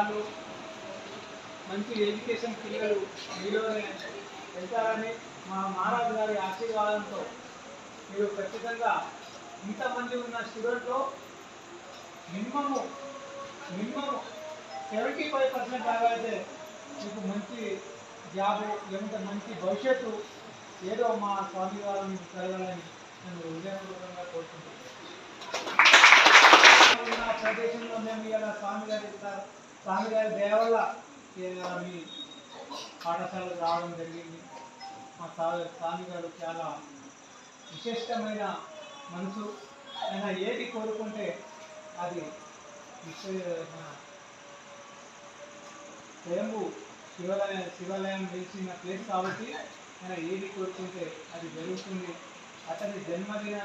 వాళ్ళు మంచి ఎడ్యుకేషన్ పిల్లలు మీలోనే వెళ్తారని మా మహారాజు గారి ఆశీర్వాదంతో మీరు ఖచ్చితంగా ఇంతమంది ఉన్న స్టూడెంట్లో మినిమమ్ 75% దాకా అయితే మీకు మంచి జాబు లేకుంటే మంచి భవిష్యత్తు ఏదో మా స్వామి వారు మీకు కలగాలని నేను హృదయపూర్వకంగా కోరుకుంటున్నాను. ఉన్న ప్రదేశంలో మేము ఇలా స్వామి గారి దయ వల్ల మీ పాఠశాలకు రావడం జరిగింది. మా స్వామి గారు చాలా విశిష్టమైన మనసు. ఆయన ఏది కోరుకుంటే అది స్వయంభూ శివాలయం వెలిసిన ప్లేస్ కాబట్టి ఆయన ఏది కోరుకుంటే అది జరుగుతుంది. అతని జన్మదిన